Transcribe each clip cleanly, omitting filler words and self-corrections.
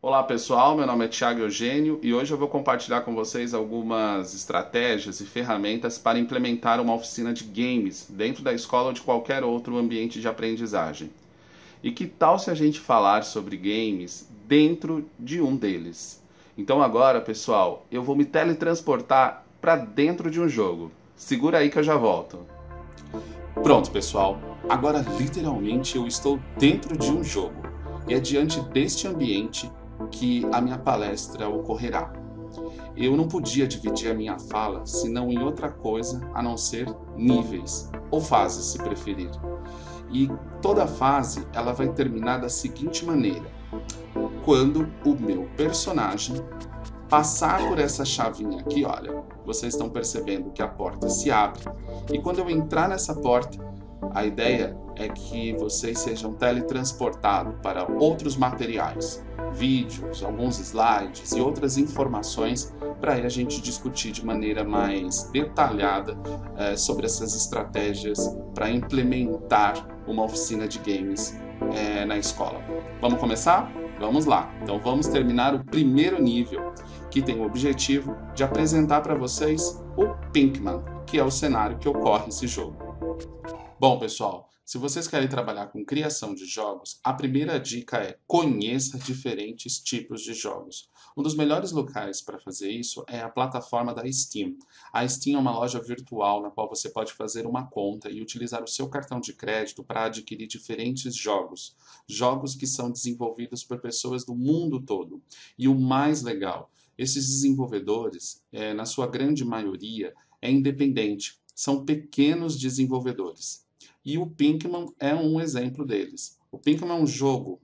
Olá pessoal, meu nome é Thiago Eugênio e hoje eu vou compartilhar com vocês algumas estratégias e ferramentas para implementar uma oficina de games dentro da escola ou de qualquer outro ambiente de aprendizagem. E que tal se a gente falar sobre games dentro de um deles? Então agora, pessoal, eu vou me teletransportar para dentro de um jogo. Segura aí que eu já volto. Pronto, pessoal. Agora literalmente eu estou dentro de um jogo. E é diante deste ambiente que a minha palestra ocorrerá. Eu não podia dividir a minha fala senão em outra coisa a não ser níveis, ou fases se preferir. E toda fase ela vai terminar da seguinte maneira: quando o meu personagem passar por essa chavinha aqui, olha, vocês estão percebendo que a porta se abre, e quando eu entrar nessa porta, a ideia é que vocês sejam teletransportados para outros materiais, vídeos, alguns slides e outras informações para a gente discutir de maneira mais detalhada sobre essas estratégias para implementar uma oficina de games na escola. Vamos começar? Vamos lá. Então vamos terminar o primeiro nível, que tem o objetivo de apresentar para vocês o Pinkman, que é o cenário que ocorre esse jogo. Bom, pessoal, se vocês querem trabalhar com criação de jogos, a primeira dica é: conheça diferentes tipos de jogos. Um dos melhores locais para fazer isso é a plataforma da Steam. A Steam é uma loja virtual na qual você pode fazer uma conta e utilizar o seu cartão de crédito para adquirir diferentes jogos. Jogos que são desenvolvidos por pessoas do mundo todo. E o mais legal, esses desenvolvedores, na sua grande maioria, é independente. São pequenos desenvolvedores. E o Pinkman é um exemplo deles. O Pinkman é um jogo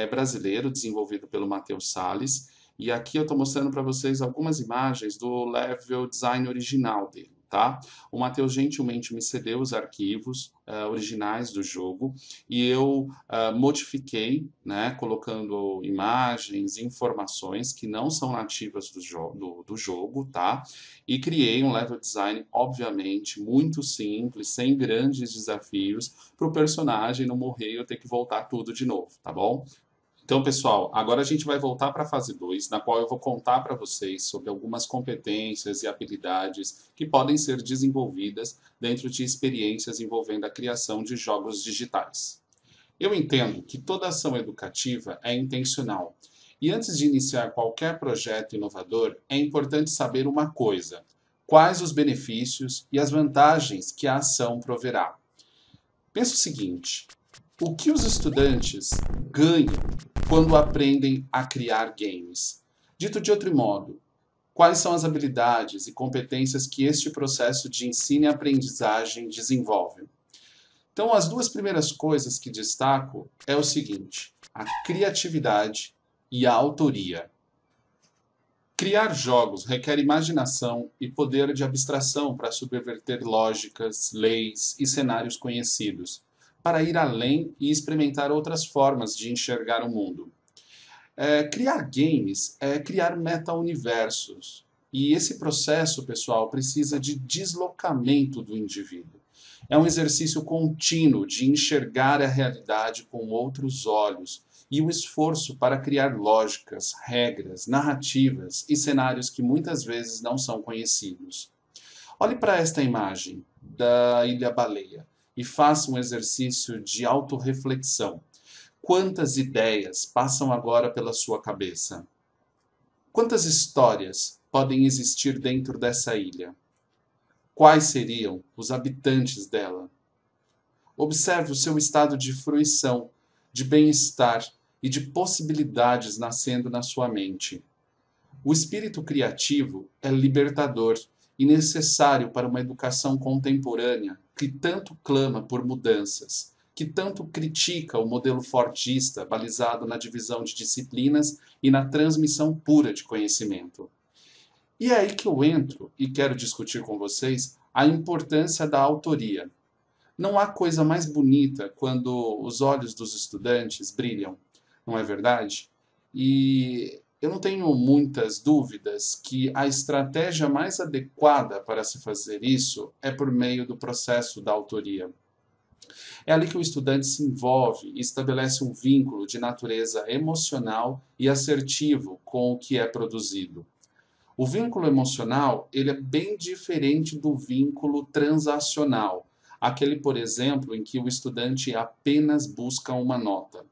brasileiro desenvolvido pelo Matheus Salles. E aqui eu estou mostrando para vocês algumas imagens do level design original dele. Tá? O Matheus gentilmente me cedeu os arquivos originais do jogo e eu modifiquei, né, colocando imagens e informações que não são nativas do jogo, tá? E criei um level design, obviamente, muito simples, sem grandes desafios, para o personagem não morrer e eu ter que voltar tudo de novo, tá bom? Então, pessoal, agora a gente vai voltar para a fase 2, na qual eu vou contar para vocês sobre algumas competências e habilidades que podem ser desenvolvidas dentro de experiências envolvendo a criação de jogos digitais. Eu entendo que toda ação educativa é intencional. E antes de iniciar qualquer projeto inovador, é importante saber uma coisa: quais os benefícios e as vantagens que a ação proverá. Pensa o seguinte: o que os estudantes ganham quando aprendem a criar games? Dito de outro modo, quais são as habilidades e competências que este processo de ensino e aprendizagem desenvolve? Então, as duas primeiras coisas que destaco é o seguinte: a criatividade e a autoria. Criar jogos requer imaginação e poder de abstração para subverter lógicas, leis e cenários conhecidos, para ir além e experimentar outras formas de enxergar o mundo. Criar games é criar meta-universos. E esse processo, pessoal, precisa de deslocamento do indivíduo. É um exercício contínuo de enxergar a realidade com outros olhos e o esforço para criar lógicas, regras, narrativas e cenários que muitas vezes não são conhecidos. Olhe para esta imagem da Ilha Baleia e faça um exercício de autorreflexão. Quantas ideias passam agora pela sua cabeça? Quantas histórias podem existir dentro dessa ilha? Quais seriam os habitantes dela? Observe o seu estado de fruição, de bem-estar e de possibilidades nascendo na sua mente. O espírito criativo é libertador e necessário para uma educação contemporânea que tanto clama por mudanças, que tanto critica o modelo fordista balizado na divisão de disciplinas e na transmissão pura de conhecimento. E é aí que eu entro e quero discutir com vocês a importância da autoria. Não há coisa mais bonita quando os olhos dos estudantes brilham, não é verdade? E eu não tenho muitas dúvidas que a estratégia mais adequada para se fazer isso é por meio do processo da autoria. É ali que o estudante se envolve e estabelece um vínculo de natureza emocional e assertivo com o que é produzido. O vínculo emocional, ele é bem diferente do vínculo transacional, aquele, por exemplo, em que o estudante apenas busca uma nota.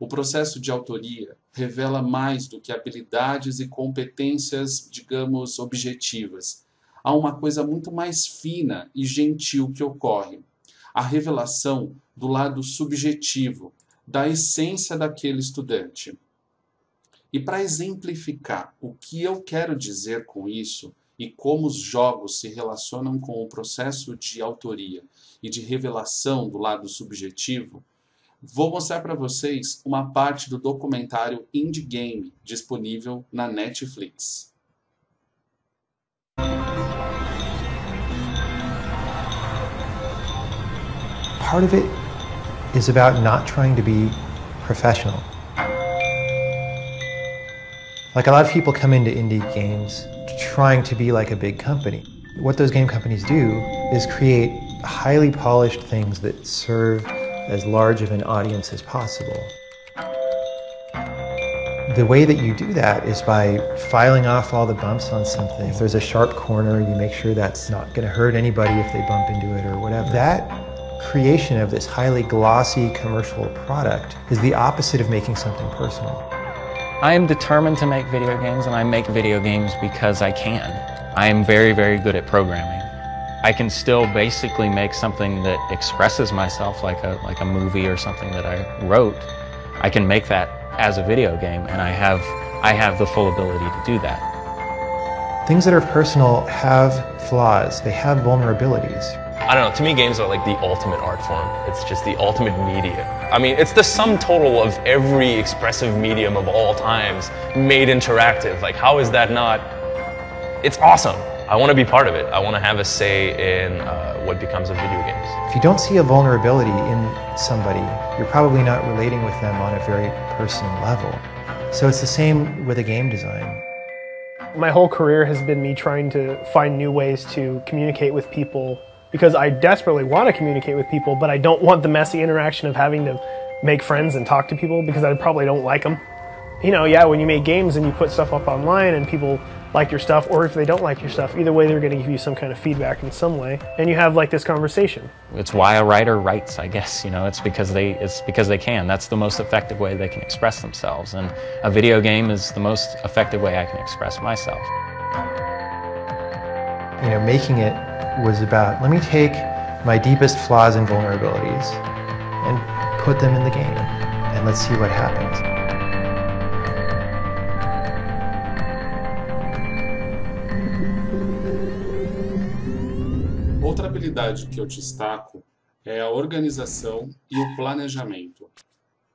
O processo de autoria revela mais do que habilidades e competências, digamos, objetivas. Há uma coisa muito mais fina e gentil que ocorre. A revelação do lado subjetivo, da essência daquele estudante. E para exemplificar o que eu quero dizer com isso e como os jogos se relacionam com o processo de autoria e de revelação do lado subjetivo, vou mostrar para vocês uma parte do documentário Indie Game disponível na Netflix. Part of it is about not trying to be professional. Like, a lot of people come into indie games trying to be like a big company. What those game companies do is create highly polished things that serve as large of an audience as possible. The way that you do that is by filing off all the bumps on something. If there's a sharp corner, you make sure that's not going to hurt anybody if they bump into it or whatever. That creation of this highly glossy commercial product is the opposite of making something personal. I am determined to make video games, and I make video games because I can. I am very, very good at programming. I can still basically make something that expresses myself like a movie or something that I wrote. I can make that as a video game, and I have the full ability to do that. Things that are personal have flaws, they have vulnerabilities. I don't know, to me games are like the ultimate art form. It's just the ultimate media. I mean, it's the sum total of every expressive medium of all times made interactive. Like, how is that not? It's awesome. I want to be part of it. I want to have a say in what becomes of video games. If you don't see a vulnerability in somebody, you're probably not relating with them on a very personal level. So it's the same with a game design. My whole career has been me trying to find new ways to communicate with people, because I desperately want to communicate with people, but I don't want the messy interaction of having to make friends and talk to people because I probably don't like them. You know, yeah, when you make games and you put stuff up online and people like your stuff, or if they don't like your stuff, either way they're going to give you some kind of feedback in some way, and you have like this conversation. It's why a writer writes, I guess. You know, it's because they can. That's the most effective way they can express themselves, and a video game is the most effective way I can express myself. You know, making it was about, let me take my deepest flaws and vulnerabilities and put them in the game, and let's see what happens. Outra habilidade que eu destaco é a organização e o planejamento.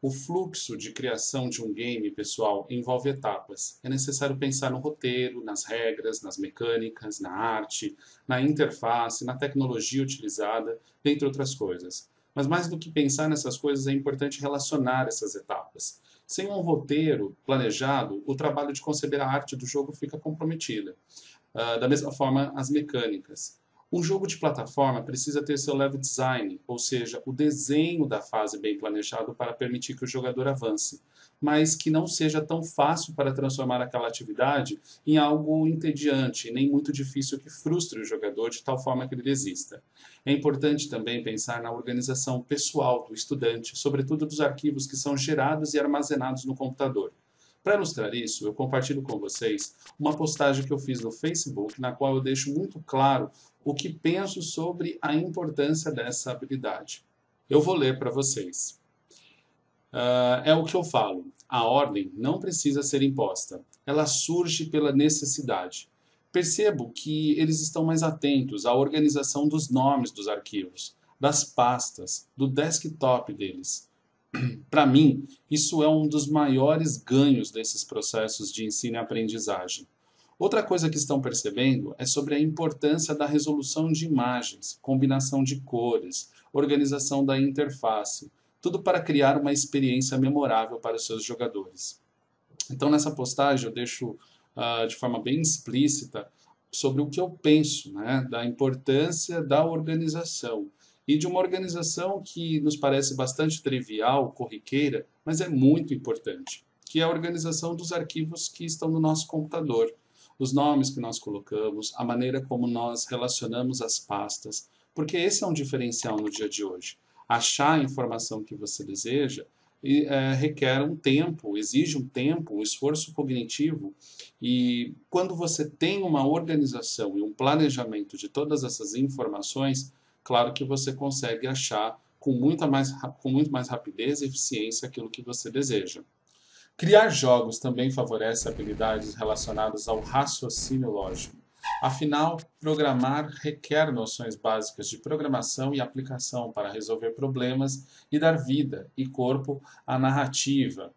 O fluxo de criação de um game, pessoal, envolve etapas. É necessário pensar no roteiro, nas regras, nas mecânicas, na arte, na interface, na tecnologia utilizada, dentre outras coisas. Mas mais do que pensar nessas coisas, é importante relacionar essas etapas. Sem um roteiro planejado, o trabalho de conceber a arte do jogo fica comprometido. Da mesma forma, as mecânicas. Um jogo de plataforma precisa ter seu level design, ou seja, o desenho da fase bem planejado para permitir que o jogador avance, mas que não seja tão fácil para transformar aquela atividade em algo entediante, nem muito difícil que frustre o jogador de tal forma que ele desista. É importante também pensar na organização pessoal do estudante, sobretudo dos arquivos que são gerados e armazenados no computador. Para ilustrar isso, eu compartilho com vocês uma postagem que eu fiz no Facebook, na qual eu deixo muito claro o que penso sobre a importância dessa habilidade. Eu vou ler para vocês. É o que eu falo. A ordem não precisa ser imposta. Ela surge pela necessidade. Percebo que eles estão mais atentos à organização dos nomes dos arquivos, das pastas, do desktop deles. Para mim, isso é um dos maiores ganhos desses processos de ensino e aprendizagem. Outra coisa que estão percebendo é sobre a importância da resolução de imagens, combinação de cores, organização da interface, tudo para criar uma experiência memorável para os seus jogadores. Então, nessa postagem eu deixo de forma bem explícita sobre o que eu penso, né, da importância da organização e de uma organização que nos parece bastante trivial, corriqueira, mas é muito importante, que é a organização dos arquivos que estão no nosso computador, os nomes que nós colocamos, a maneira como nós relacionamos as pastas, porque esse é um diferencial no dia de hoje. Achar a informação que você deseja requer um tempo, exige um tempo, um esforço cognitivo, e quando você tem uma organização e um planejamento de todas essas informações, claro que você consegue achar com muito mais rapidez e eficiência aquilo que você deseja. Criar jogos também favorece habilidades relacionadas ao raciocínio lógico. Afinal, programar requer noções básicas de programação e aplicação para resolver problemas e dar vida e corpo à narrativa.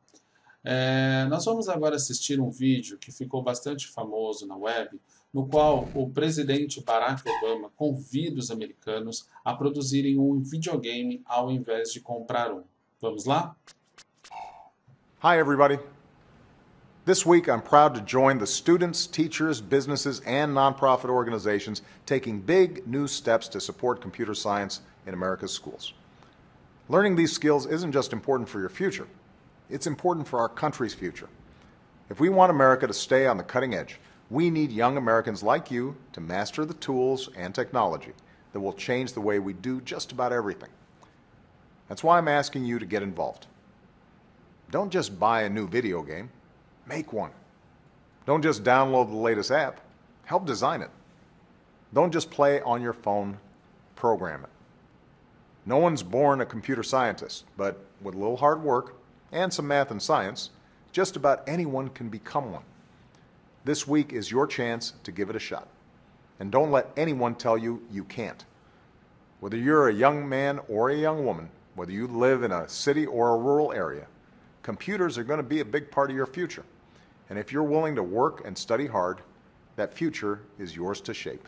Nós vamos agora assistir um vídeo que ficou bastante famoso na web, no qual o presidente Barack Obama convida os americanos a produzirem um videogame ao invés de comprar um. Vamos lá? Hi, everybody. This week, I'm proud to join the students, teachers, businesses, and nonprofit organizations taking big new steps to support computer science in America's schools. Learning these skills isn't just important for your future, it's important for our country's future. If we want America to stay on the cutting edge, we need young Americans like you to master the tools and technology that will change the way we do just about everything. That's why I'm asking you to get involved. Don't just buy a new video game. Make one. Don't just download the latest app. Help design it. Don't just play on your phone. Program it. No one's born a computer scientist, but with a little hard work and some math and science, just about anyone can become one. This week is your chance to give it a shot. And don't let anyone tell you you can't. Whether you're a young man or a young woman, whether you live in a city or a rural area, computers are going to be a big part of your future. And if you're willing to work and study hard, that future is yours to shape.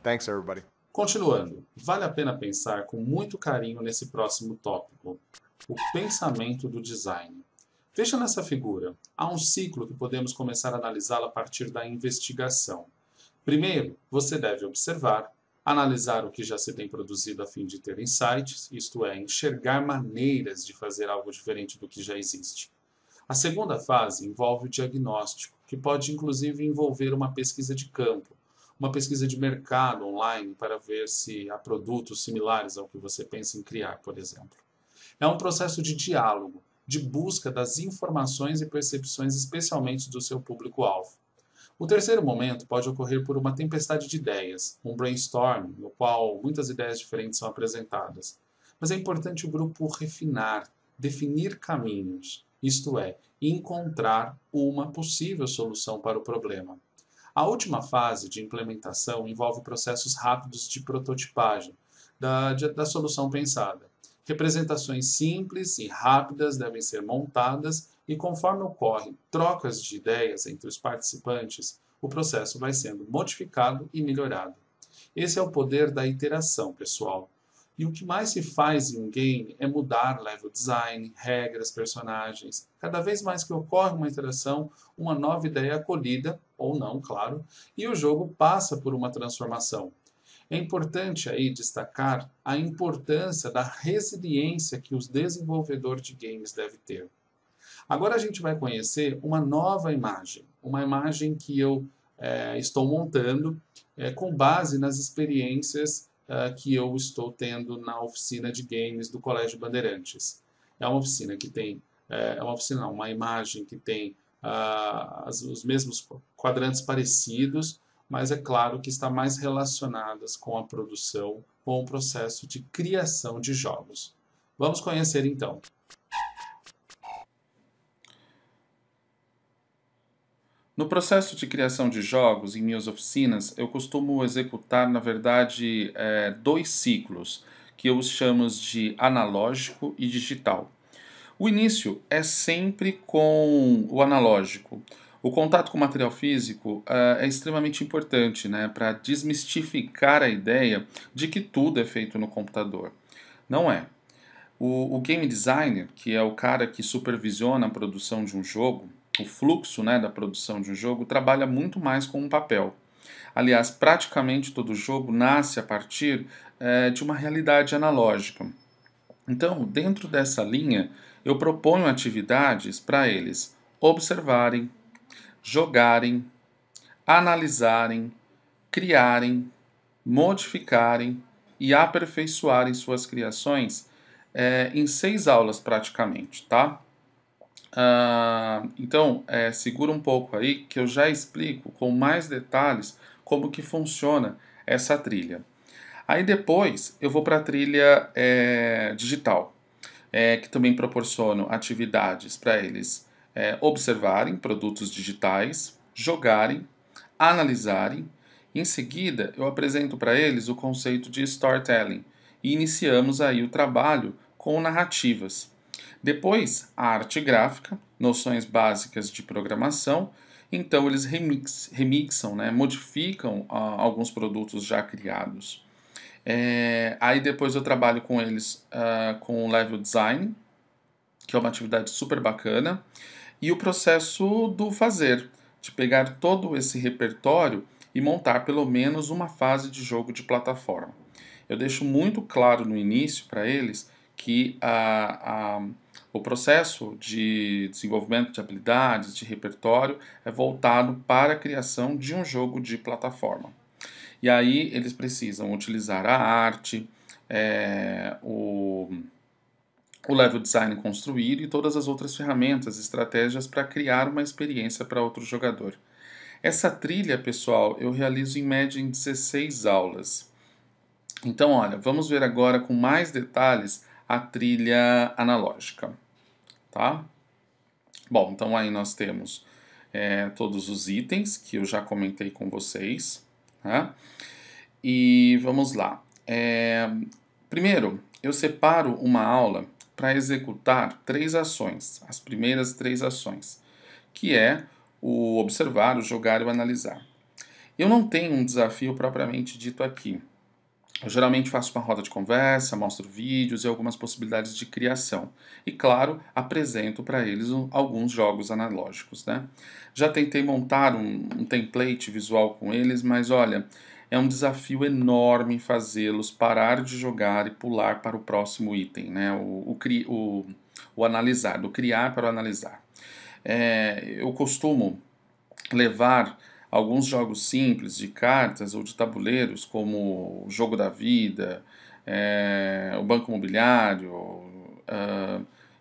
Thanks, everybody. Continuando, vale a pena pensar com muito carinho nesse próximo tópico, o pensamento do design. Veja nessa figura, há um ciclo que podemos começar a analisá-lo a partir da investigação. Primeiro, você deve observar, analisar o que já se tem produzido a fim de ter insights, isto é, enxergar maneiras de fazer algo diferente do que já existe. A segunda fase envolve o diagnóstico, que pode inclusive envolver uma pesquisa de campo, uma pesquisa de mercado online para ver se há produtos similares ao que você pensa em criar, por exemplo. É um processo de diálogo, de busca das informações e percepções especialmente do seu público-alvo. O terceiro momento pode ocorrer por uma tempestade de ideias, um brainstorming, no qual muitas ideias diferentes são apresentadas. Mas é importante o grupo refinar, definir caminhos, isto é, encontrar uma possível solução para o problema. A última fase de implementação envolve processos rápidos de prototipagem da solução pensada. Representações simples e rápidas devem ser montadas e, conforme ocorrem trocas de ideias entre os participantes, o processo vai sendo modificado e melhorado. Esse é o poder da iteração, pessoal. E o que mais se faz em um game é mudar level design, regras, personagens. Cada vez mais que ocorre uma interação, uma nova ideia é acolhida, ou não, claro, e o jogo passa por uma transformação. É importante aí destacar a importância da resiliência que os desenvolvedores de games devem ter. Agora a gente vai conhecer uma nova imagem, uma imagem que eu estou montando com base nas experiências que eu estou tendo na oficina de games do Colégio Bandeirantes. É uma oficina que tem, uma imagem que tem os mesmos quadrantes parecidos, mas é claro que está mais relacionadas com a produção, com o processo de criação de jogos. Vamos conhecer então. No processo de criação de jogos, em minhas oficinas, eu costumo executar, na verdade, dois ciclos, que eu os chamo de analógico e digital. O início é sempre com o analógico. O contato com o material físico é extremamente importante, né, para desmistificar a ideia de que tudo é feito no computador. Não é. O game designer, que é o cara que supervisiona a produção de um jogo, o fluxo, né, da produção de um jogo, trabalha muito mais com um papel. Aliás, praticamente todo jogo nasce a partir de uma realidade analógica. Então, dentro dessa linha, eu proponho atividades para eles observarem, jogarem, analisarem, criarem, modificarem e aperfeiçoarem suas criações em 6 aulas praticamente, tá? Então, segura um pouco aí que eu já explico com mais detalhes como que funciona essa trilha. Aí depois eu vou para a trilha digital, que também proporciono atividades para eles observarem produtos digitais, jogarem, analisarem. Em seguida, eu apresento para eles o conceito de storytelling e iniciamos aí o trabalho com narrativas. Depois, a arte gráfica, noções básicas de programação. Então, eles remixam, né, modificam alguns produtos já criados. Aí depois eu trabalho com eles com o level design, que é uma atividade super bacana, e o processo do fazer, de pegar todo esse repertório e montar pelo menos uma fase de jogo de plataforma. Eu deixo muito claro no início para eles que o processo de desenvolvimento de habilidades, de repertório, é voltado para a criação de um jogo de plataforma. E aí eles precisam utilizar a arte, o level design construído e todas as outras ferramentas, estratégias para criar uma experiência para outro jogador. Essa trilha, pessoal, eu realizo em média em 16 aulas. Então, olha, vamos ver agora com mais detalhes a trilha analógica, tá? Bom, então aí nós temos todos os itens que eu já comentei com vocês, né? E vamos lá. Primeiro, eu separo uma aula para executar 3 ações, as primeiras 3 ações, que é o observar, o jogar e o analisar. Eu não tenho um desafio propriamente dito aqui. Eu geralmente faço uma roda de conversa, mostro vídeos e algumas possibilidades de criação. E, claro, apresento para eles alguns jogos analógicos, né? Já tentei montar um template visual com eles, mas olha, é um desafio enorme fazê-los parar de jogar e pular para o próximo item, né? O analisar, do criar para o analisar. Eu costumo levar alguns jogos simples de cartas ou de tabuleiros, como o Jogo da Vida, o Banco Imobiliário,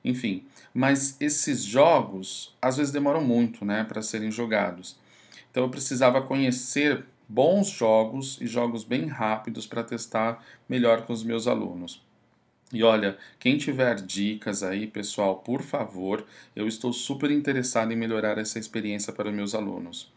enfim. Mas esses jogos, às vezes, demoram muito, né, para serem jogados. Então eu precisava conhecer bons jogos e jogos bem rápidos para testar melhor com os meus alunos. E olha, quem tiver dicas aí, pessoal, por favor, eu estou super interessado em melhorar essa experiência para os meus alunos.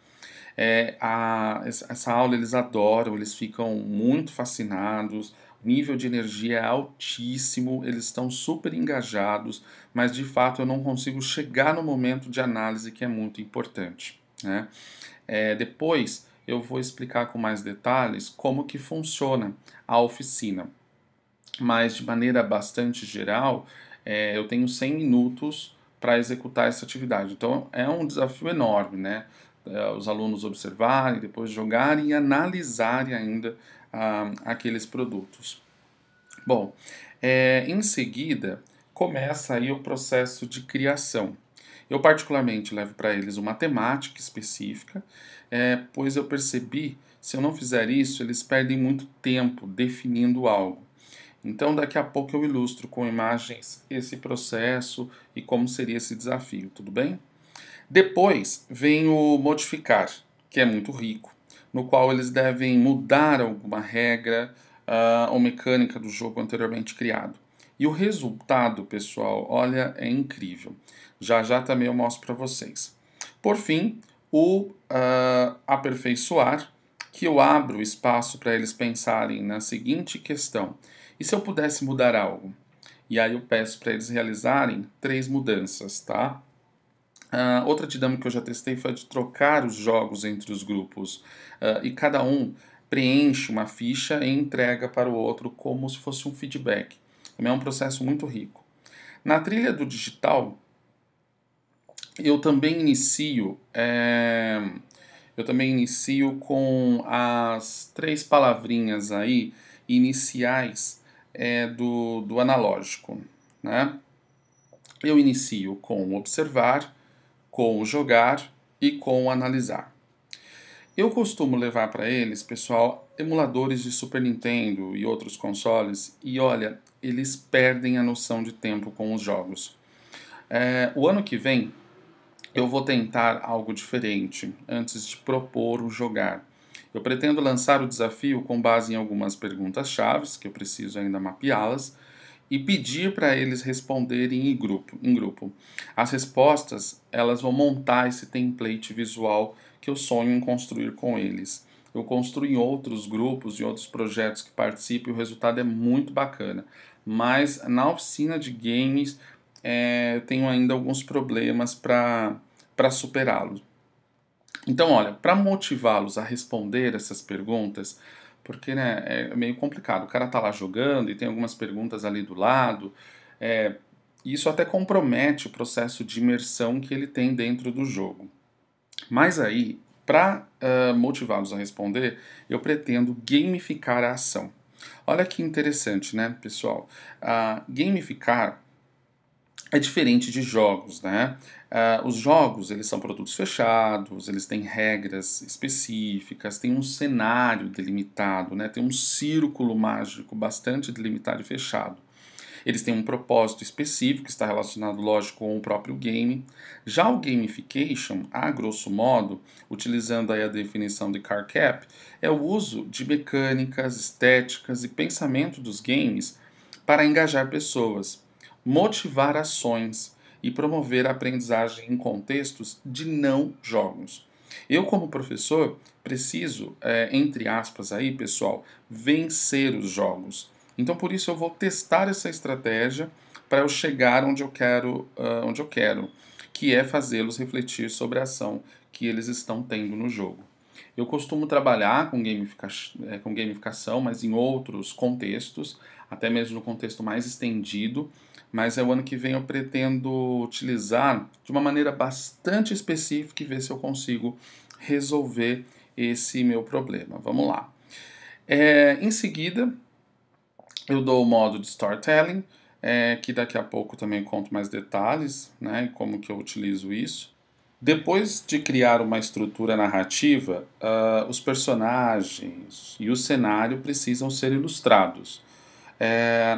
Essa aula eles adoram, eles ficam muito fascinados, o nível de energia é altíssimo, eles estão super engajados, mas de fato eu não consigo chegar no momento de análise que é muito importante, né? Depois eu vou explicar com mais detalhes como que funciona a oficina, mas de maneira bastante geral, eu tenho 100 minutos para executar essa atividade, então é um desafio enorme, né? Os alunos observarem, depois jogarem e analisarem ainda aqueles produtos. Bom, em seguida começa aí o processo de criação. Eu particularmente levo para eles uma temática específica, pois eu percebi, se eu não fizer isso, eles perdem muito tempo definindo algo. Então daqui a pouco eu ilustro com imagens esse processo e como seria esse desafio, tudo bem? Depois vem o modificar, que é muito rico, no qual eles devem mudar alguma regra ou mecânica do jogo anteriormente criado. E o resultado, pessoal, olha, é incrível. Já já também eu mostro para vocês. Por fim, o aperfeiçoar, que eu abro espaço para eles pensarem na seguinte questão: e se eu pudesse mudar algo? E aí eu peço para eles realizarem 3 mudanças, tá? Outra dinâmica que eu já testei foi a de trocar os jogos entre os grupos e cada um preenche uma ficha e entrega para o outro como se fosse um feedback. Também é um processo muito rico. Na trilha do digital, eu também inicio eu também inicio com as 3 palavrinhas aí iniciais do analógico, né? Eu inicio com observar, com jogar e com analisar. Eu costumo levar para eles, pessoal, emuladores de Super Nintendo e outros consoles, e olha, eles perdem a noção de tempo com os jogos. O ano que vem eu vou tentar algo diferente antes de propor o jogar. Eu pretendo lançar o desafio com base em algumas perguntas-chave, que eu preciso ainda mapeá-las, e pedir para eles responderem em grupo. As respostas, elas vão montar esse template visual que eu sonho em construir com eles. Eu construo em outros grupos e outros projetos que participo e o resultado é muito bacana. Mas na oficina de games tenho ainda alguns problemas para superá-los. Então, olha, para motivá-los a responder essas perguntas, porque né, é meio complicado, o cara tá lá jogando e tem algumas perguntas ali do lado, isso até compromete o processo de imersão que ele tem dentro do jogo. Mas aí, para motivá-los a responder, eu pretendo gamificar a ação. Olha que interessante, né, pessoal? Gamificar é diferente de jogos, né? Os jogos, eles são produtos fechados, eles têm regras específicas, tem um cenário delimitado, né? Tem um círculo mágico bastante delimitado e fechado. Eles têm um propósito específico, que está relacionado, lógico, com o próprio game. Já o gamification, a grosso modo, utilizando aí a definição de CARCAP, é o uso de mecânicas, estéticas e pensamento dos games para engajar pessoas, motivar ações e promover a aprendizagem em contextos de não jogos. Eu, como professor, preciso, entre aspas aí, pessoal, vencer os jogos. Então, por isso, eu vou testar essa estratégia para eu chegar onde eu quero, que é fazê-los refletir sobre a ação que eles estão tendo no jogo. Eu costumo trabalhar com gamificação, mas em outros contextos, até mesmo no contexto mais estendido, mas o ano que vem eu pretendo utilizar de uma maneira bastante específica e ver se eu consigo resolver esse meu problema. Vamos lá. Em seguida, eu dou o modo de Storytelling, que daqui a pouco também conto mais detalhes, né, como que eu utilizo isso. Depois de criar uma estrutura narrativa, os personagens e o cenário precisam ser ilustrados.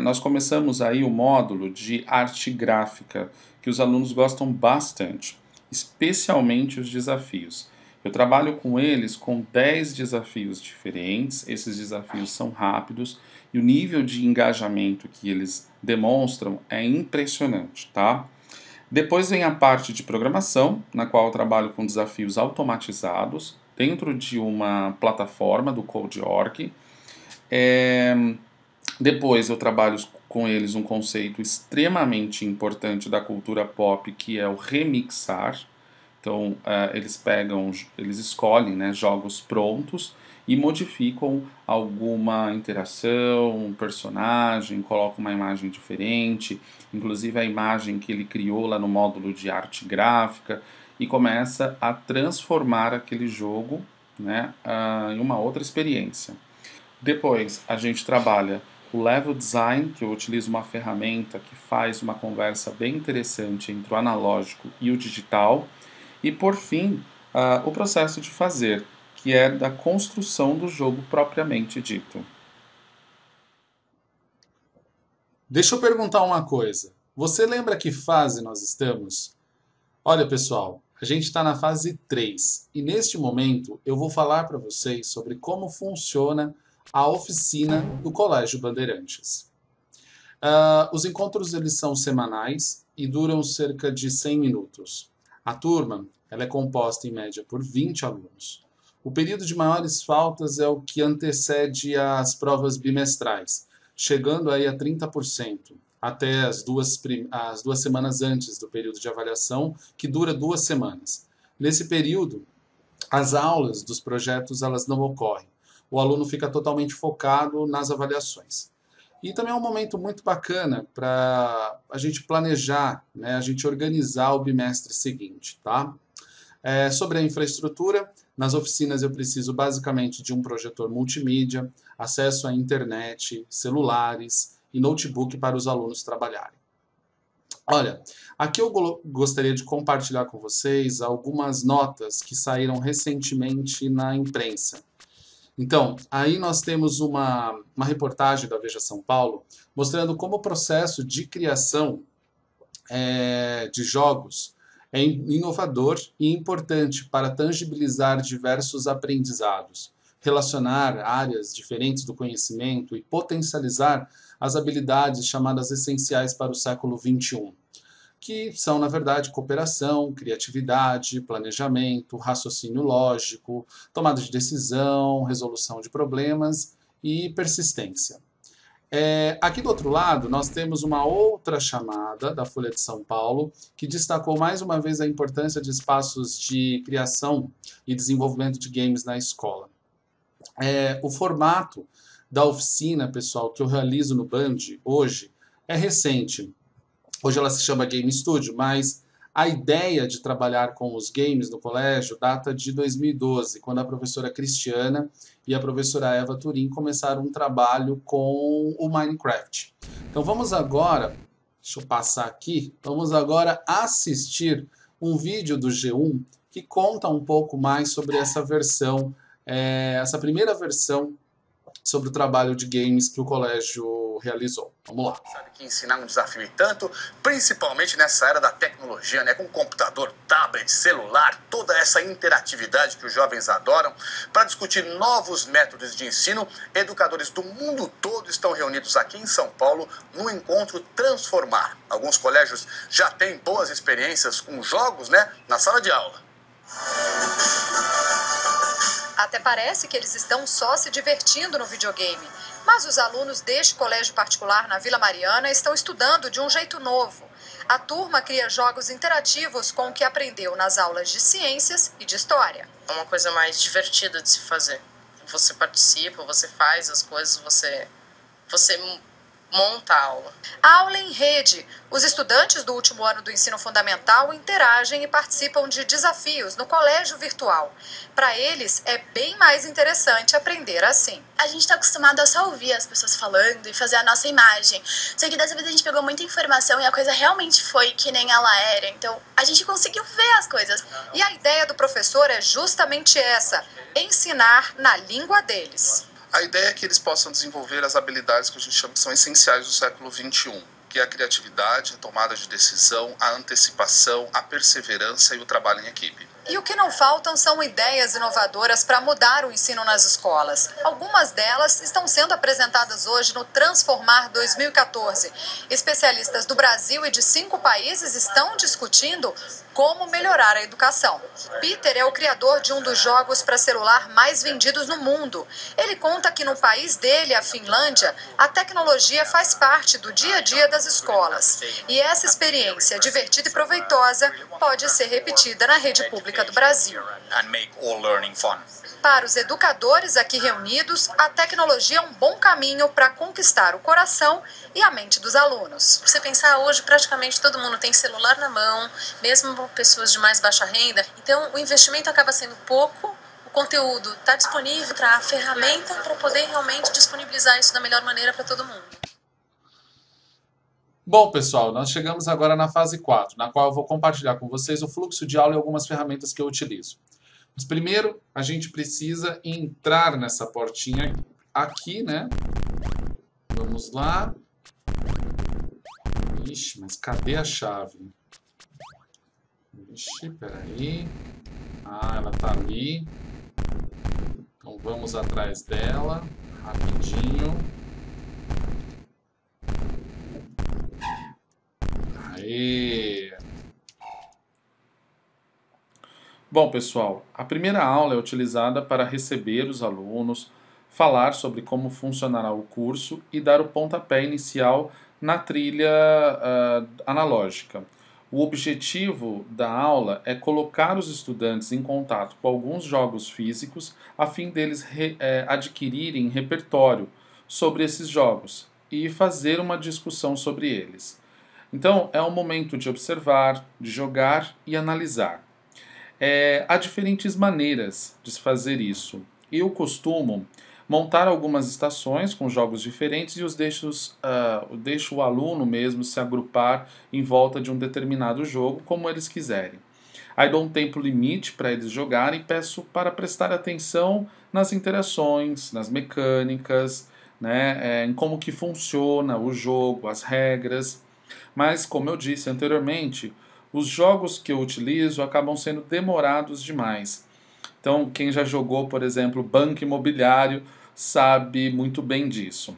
Nós começamos aí o módulo de arte gráfica, que os alunos gostam bastante, especialmente os desafios. Eu trabalho com eles com 10 desafios diferentes, esses desafios são rápidos e o nível de engajamento que eles demonstram é impressionante, tá? Depois vem a parte de programação, na qual eu trabalho com desafios automatizados dentro de uma plataforma do Code.org. Depois eu trabalho com eles um conceito extremamente importante da cultura pop, que é o remixar. Então eles escolhem, né, jogos prontos e modificam alguma interação, um personagem, colocam uma imagem diferente, inclusive a imagem que ele criou lá no módulo de arte gráfica, e começa a transformar aquele jogo, né, em uma outra experiência. Depois a gente trabalha o Level Design, que eu utilizo uma ferramenta que faz uma conversa bem interessante entre o analógico e o digital. E por fim, o processo de fazer, que é da construção do jogo propriamente dito. Deixa eu perguntar uma coisa. Você lembra que fase nós estamos? Olha, pessoal, a gente está na fase 3 e neste momento eu vou falar para vocês sobre como funciona a oficina do Colégio Bandeirantes. Os encontros eles são semanais e duram cerca de 100 minutos. A turma ela é composta em média por 20 alunos. O período de maiores faltas é o que antecede as provas bimestrais, chegando aí a 30%, até as duas semanas antes do período de avaliação, que dura 2 semanas. Nesse período, as aulas dos projetos elas não ocorrem. O aluno fica totalmente focado nas avaliações. E também é um momento muito bacana para a gente planejar, né, a gente organizar o bimestre seguinte, tá? Sobre a infraestrutura, nas oficinas eu preciso basicamente de um projetor multimídia, acesso à internet, celulares e notebook para os alunos trabalharem. Olha, aqui eu gostaria de compartilhar com vocês algumas notas que saíram recentemente na imprensa. Então, aí nós temos uma reportagem da Veja São Paulo mostrando como o processo de criação de jogos é inovador e importante para tangibilizar diversos aprendizados, relacionar áreas diferentes do conhecimento e potencializar as habilidades chamadas essenciais para o século XXI, que são, na verdade, cooperação, criatividade, planejamento, raciocínio lógico, tomada de decisão, resolução de problemas e persistência. Aqui do outro lado, nós temos uma outra chamada da Folha de São Paulo, que destacou mais uma vez a importância de espaços de criação e desenvolvimento de games na escola. O formato da oficina, pessoal, que eu realizo no Band hoje, é recente. Hoje ela se chama Game Studio, mas a ideia de trabalhar com os games no colégio data de 2012, quando a professora Cristiana e a professora Eva Turim começaram um trabalho com o Minecraft. Então vamos agora, deixa eu passar aqui, vamos agora assistir um vídeo do G1 que conta um pouco mais sobre essa versão, essa primeira versão sobre o trabalho de games que o colégio realizou. Vamos lá. Sabe que ensinar um desafio e tanto, principalmente nessa era da tecnologia, né? Com computador, tablet, celular, toda essa interatividade que os jovens adoram. Para discutir novos métodos de ensino, educadores do mundo todo estão reunidos aqui em São Paulo no encontro Transformar. Alguns colégios já têm boas experiências com jogos, né? Na sala de aula. Até parece que eles estão só se divertindo no videogame. Mas os alunos deste colégio particular na Vila Mariana estão estudando de um jeito novo. A turma cria jogos interativos com o que aprendeu nas aulas de ciências e de história. É uma coisa mais divertida de se fazer. Você participa, você faz as coisas, você monta a aula. Aula em rede. Os estudantes do último ano do ensino fundamental interagem e participam de desafios no colégio virtual. Para eles, é bem mais interessante aprender assim. A gente está acostumado a só ouvir as pessoas falando e fazer a nossa imagem. Só que dessa vez a gente pegou muita informação e a coisa realmente foi que nem ela era. Então, a gente conseguiu ver as coisas. E a ideia do professor é justamente essa: ensinar na língua deles. A ideia é que eles possam desenvolver as habilidades que a gente chama que são essenciais do século XXI, que é a criatividade, a tomada de decisão, a antecipação, a perseverança e o trabalho em equipe. E o que não faltam são ideias inovadoras para mudar o ensino nas escolas. Algumas delas estão sendo apresentadas hoje no Transformar 2014. Especialistas do Brasil e de 5 países estão discutindo como melhorar a educação. Peter é o criador de um dos jogos para celular mais vendidos no mundo. Ele conta que no país dele, a Finlândia, a tecnologia faz parte do dia a dia das escolas. E essa experiência divertida e proveitosa pode ser repetida na rede pública do Brasil. Para os educadores aqui reunidos, a tecnologia é um bom caminho para conquistar o coração e a mente dos alunos. Você pensar hoje, praticamente todo mundo tem celular na mão, mesmo pessoas de mais baixa renda. Então, o investimento acaba sendo pouco, o conteúdo está disponível, a ferramenta para poder realmente disponibilizar isso da melhor maneira para todo mundo. Bom, pessoal, nós chegamos agora na fase 4, na qual eu vou compartilhar com vocês o fluxo de aula e algumas ferramentas que eu utilizo. Mas primeiro, a gente precisa entrar nessa portinha aqui, né? Vamos lá. Ixi, mas cadê a chave? Ixi, peraí. Ah, ela tá ali. Então vamos atrás dela, rapidinho. Aê! Bom, pessoal, a primeira aula é utilizada para receber os alunos, falar sobre como funcionará o curso e dar o pontapé inicial na trilha analógica. O objetivo da aula é colocar os estudantes em contato com alguns jogos físicos a fim deles adquirirem repertório sobre esses jogos e fazer uma discussão sobre eles. Então, é um momento de observar, de jogar e analisar. Há diferentes maneiras de se fazer isso. Eu costumo montar algumas estações com jogos diferentes e deixo o aluno mesmo se agrupar em volta de um determinado jogo, como eles quiserem. Aí dou um tempo limite para eles jogarem e peço para prestar atenção nas interações, nas mecânicas, né, em como que funciona o jogo, as regras. Mas, como eu disse anteriormente, os jogos que eu utilizo acabam sendo demorados demais. Então, quem já jogou, por exemplo, Banco Imobiliário, sabe muito bem disso.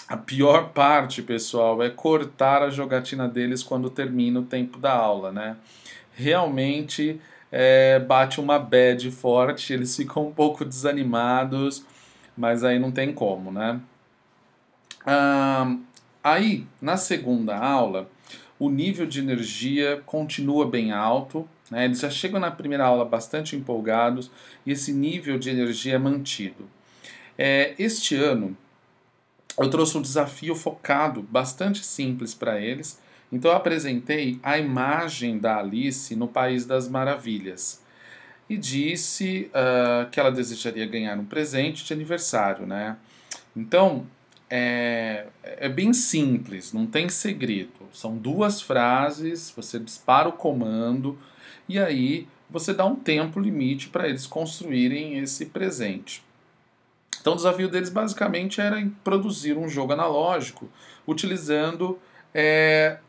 A pior parte, pessoal, é cortar a jogatina deles quando termina o tempo da aula, né? Realmente bate uma bad forte, eles ficam um pouco desanimados, mas aí não tem como, né? Aí, na segunda aula, o nível de energia continua bem alto, né? Eles já chegam na primeira aula bastante empolgados e esse nível de energia é mantido. Este ano, eu trouxe um desafio focado, bastante simples para eles. Então eu apresentei a imagem da Alice no País das Maravilhas e disse que ela desejaria ganhar um presente de aniversário, né? Então é bem simples, não tem segredo. São 2 frases, você dispara o comando e aí você dá um tempo limite para eles construírem esse presente. Então o desafio deles basicamente era em produzir um jogo analógico utilizando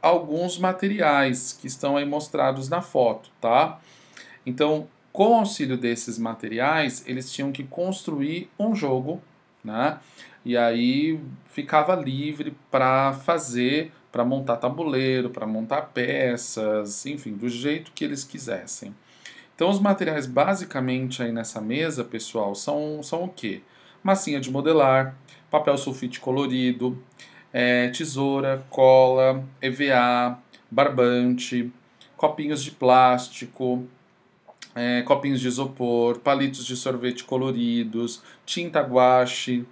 alguns materiais que estão aí mostrados na foto, tá? Então, com o auxílio desses materiais, eles tinham que construir um jogo, né? E aí ficava livre para fazer, para montar tabuleiro, para montar peças, enfim, do jeito que eles quisessem. Então, os materiais basicamente aí nessa mesa, pessoal, são o quê? Massinha de modelar, papel sulfite colorido, tesoura, cola, EVA, barbante, copinhos de plástico, copinhos de isopor, palitos de sorvete coloridos, tinta guache,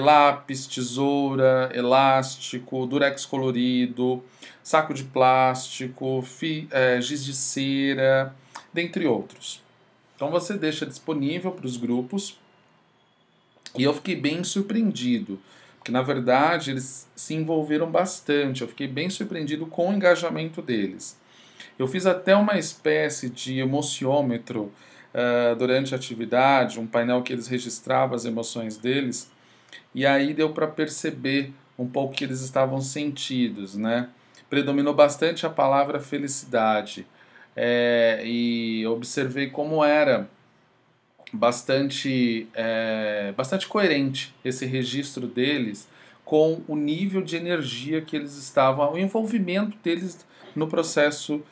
lápis, tesoura, elástico, durex colorido, saco de plástico, giz de cera, dentre outros. Então você deixa disponível para os grupos e eu fiquei bem surpreendido, porque na verdade eles se envolveram bastante, eu fiquei bem surpreendido com o engajamento deles. Eu fiz até uma espécie de emociômetro durante a atividade, um painel que eles registravam as emoções deles, e aí deu para perceber um pouco que eles estavam sentidos, né? Predominou bastante a palavra felicidade, e observei como era bastante coerente esse registro deles com o nível de energia que eles estavam, o envolvimento deles no processo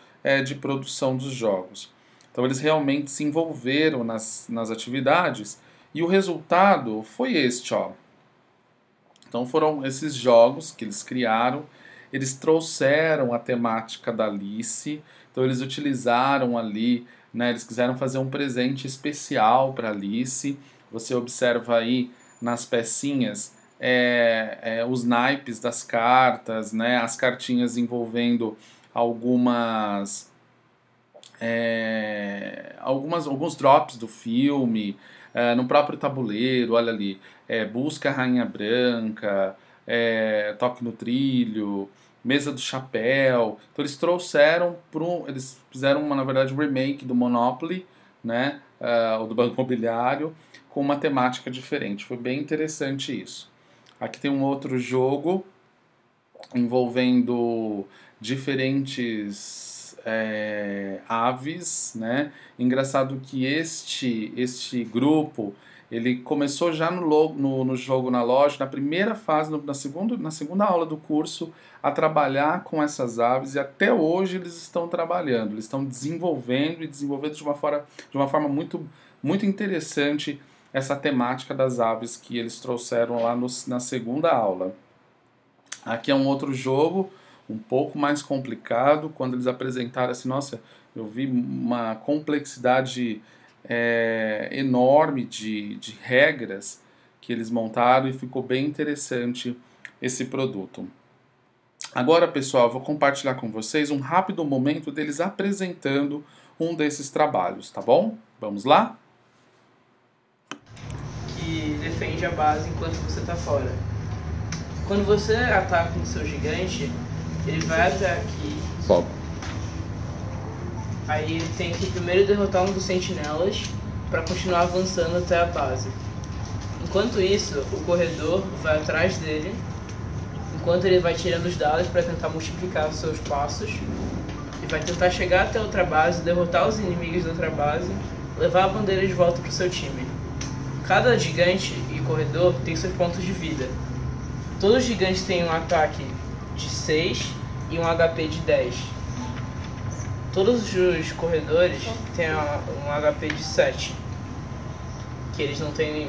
de produção dos jogos. Então eles realmente se envolveram nas atividades e o resultado foi este, ó. Então foram esses jogos que eles criaram, eles trouxeram a temática da Alice, então eles utilizaram ali, né, eles quiseram fazer um presente especial para Alice. Você observa aí nas pecinhas os naipes das cartas, né, as cartinhas envolvendo alguns drops do filme, no próprio tabuleiro, olha ali, Busca a Rainha Branca, Toque no Trilho, Mesa do Chapéu. Então eles trouxeram eles fizeram na verdade um remake do Monopoly, né, ou do Banco Imobiliário, com uma temática diferente. Foi bem interessante isso. Aqui tem um outro jogo envolvendo diferentes aves, né? Engraçado que este grupo ele começou já no jogo na loja, na primeira fase, na segunda aula do curso, a trabalhar com essas aves, e até hoje eles estão trabalhando, eles estão desenvolvendo de uma forma muito, muito interessante essa temática das aves que eles trouxeram lá na segunda aula. Aqui é um outro jogo, um pouco mais complicado, quando eles apresentaram assim, nossa, eu vi uma complexidade enorme de regras que eles montaram e ficou bem interessante esse produto. Agora, pessoal, vou compartilhar com vocês um rápido momento deles apresentando um desses trabalhos, tá bom? Vamos lá? Que defende a base enquanto você está fora. Quando você ataca o seu gigante, ele vai até aqui. Foco. Aí ele tem que primeiro derrotar um dos sentinelas para continuar avançando até a base. Enquanto isso, o corredor vai atrás dele, enquanto ele vai tirando os dados para tentar multiplicar os seus passos, e vai tentar chegar até outra base, derrotar os inimigos da outra base, levar a bandeira de volta para o seu time. Cada gigante e corredor tem seus pontos de vida. Todos os gigantes têm um ataque de 6 e um HP de 10. Todos os corredores têm um HP de 7. Que eles não têm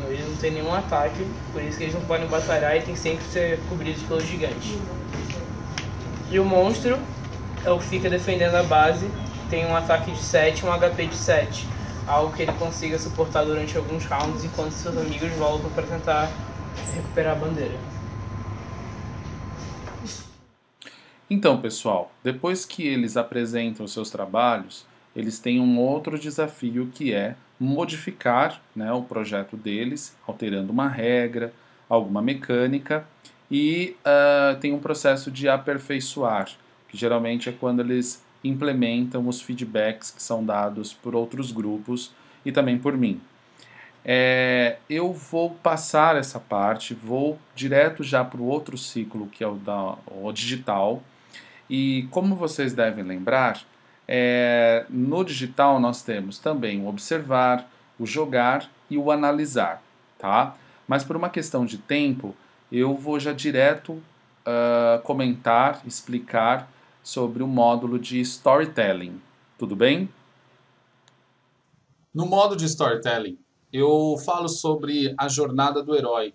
nenhum ataque, por isso que eles não podem batalhar e tem sempre que ser cobridos pelos gigantes. E o monstro é o que fica defendendo a base, tem um ataque de 7 e um HP de 7. Algo que ele consiga suportar durante alguns rounds enquanto seus amigos voltam para tentar recuperar a bandeira. Então, pessoal, depois que eles apresentam seus trabalhos, eles têm um outro desafio que é modificar, né, o projeto deles, alterando uma regra, alguma mecânica, e tem um processo de aperfeiçoar, que geralmente é quando eles implementam os feedbacks que são dados por outros grupos e também por mim. Eu vou passar essa parte, vou direto já para o outro ciclo, que é o digital, e como vocês devem lembrar, no digital nós temos também o observar, o jogar e o analisar, tá? Mas por uma questão de tempo, eu vou já direto comentar, explicar sobre o módulo de storytelling, tudo bem? No módulo de storytelling, eu falo sobre a jornada do herói.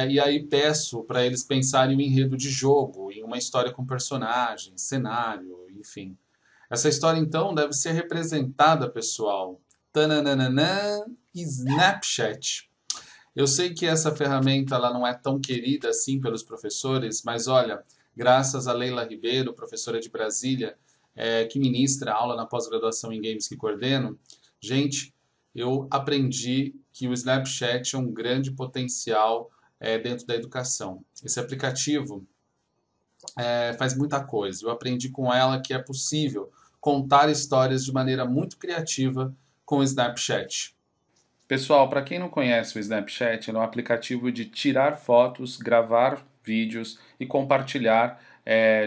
E aí peço para eles pensarem em um enredo de jogo, em uma história com personagens, cenário, enfim. Essa história, então, deve ser representada, pessoal. Tananana, Snapchat. Eu sei que essa ferramenta ela não é tão querida assim pelos professores, mas olha, graças a Leila Ribeiro, professora de Brasília, que ministra aula na pós-graduação em games que coordeno, gente, eu aprendi que o Snapchat é um grande potencial dentro da educação. Esse aplicativo faz muita coisa. Eu aprendi com ela que é possível contar histórias de maneira muito criativa com o Snapchat. Pessoal, para quem não conhece o Snapchat, ele é um aplicativo de tirar fotos, gravar vídeos e compartilhar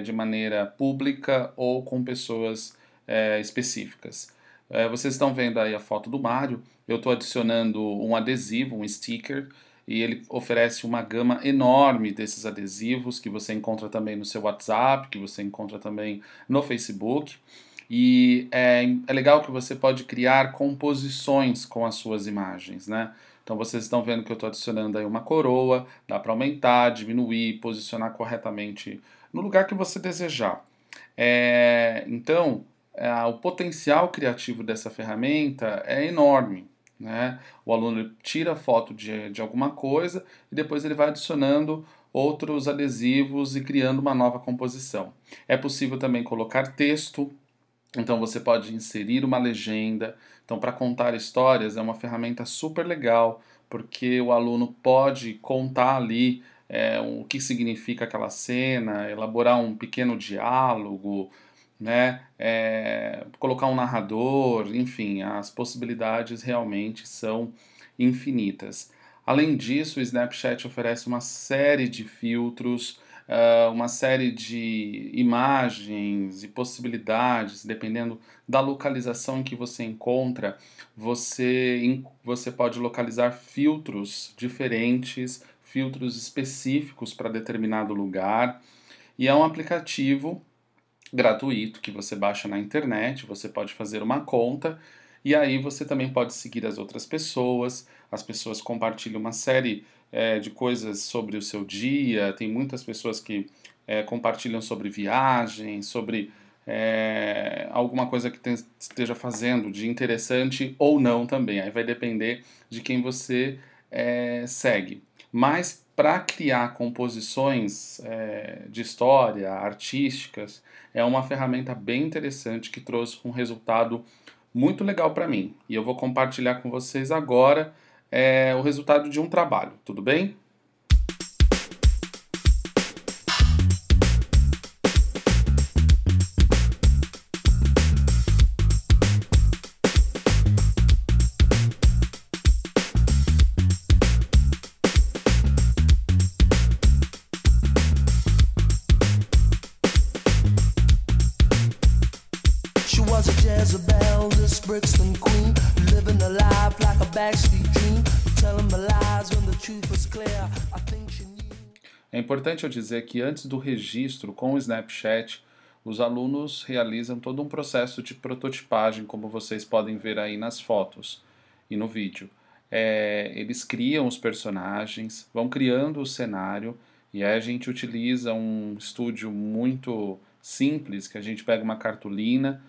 de maneira pública ou com pessoas específicas. Vocês estão vendo aí a foto do Mário, eu estou adicionando um adesivo, um sticker, e ele oferece uma gama enorme desses adesivos que você encontra também no seu WhatsApp, que você encontra também no Facebook. E é legal que você pode criar composições com as suas imagens, né? Então vocês estão vendo que eu estou adicionando aí uma coroa, dá para aumentar, diminuir, posicionar corretamente no lugar que você desejar. Então, o potencial criativo dessa ferramenta é enorme, né? O aluno tira foto de alguma coisa e depois ele vai adicionando outros adesivos e criando uma nova composição. É possível também colocar texto, então você pode inserir uma legenda. Então, para contar histórias é uma ferramenta super legal, porque o aluno pode contar ali o que significa aquela cena, elaborar um pequeno diálogo, né? Colocar um narrador, enfim, as possibilidades realmente são infinitas. Além disso, o Snapchat oferece uma série de filtros, uma série de imagens e possibilidades, dependendo da localização em que você encontra, você pode localizar filtros diferentes, filtros específicos para determinado lugar, e é um aplicativo gratuito que você baixa na internet, você pode fazer uma conta, e aí você também pode seguir as outras pessoas, as pessoas compartilham uma série de coisas sobre o seu dia, tem muitas pessoas que compartilham sobre viagens, sobre alguma coisa que esteja fazendo de interessante ou não também, aí vai depender de quem você segue. Mas para criar composições de história, artísticas, é uma ferramenta bem interessante que trouxe um resultado muito legal para mim. E eu vou compartilhar com vocês agora o resultado de um trabalho, tudo bem? É importante eu dizer que antes do registro com o Snapchat, os alunos realizam todo um processo de prototipagem, como vocês podem ver aí nas fotos e no vídeo. Eles criam os personagens, vão criando o cenário, e aí a gente utiliza um estúdio muito simples, que a gente pega uma cartolina,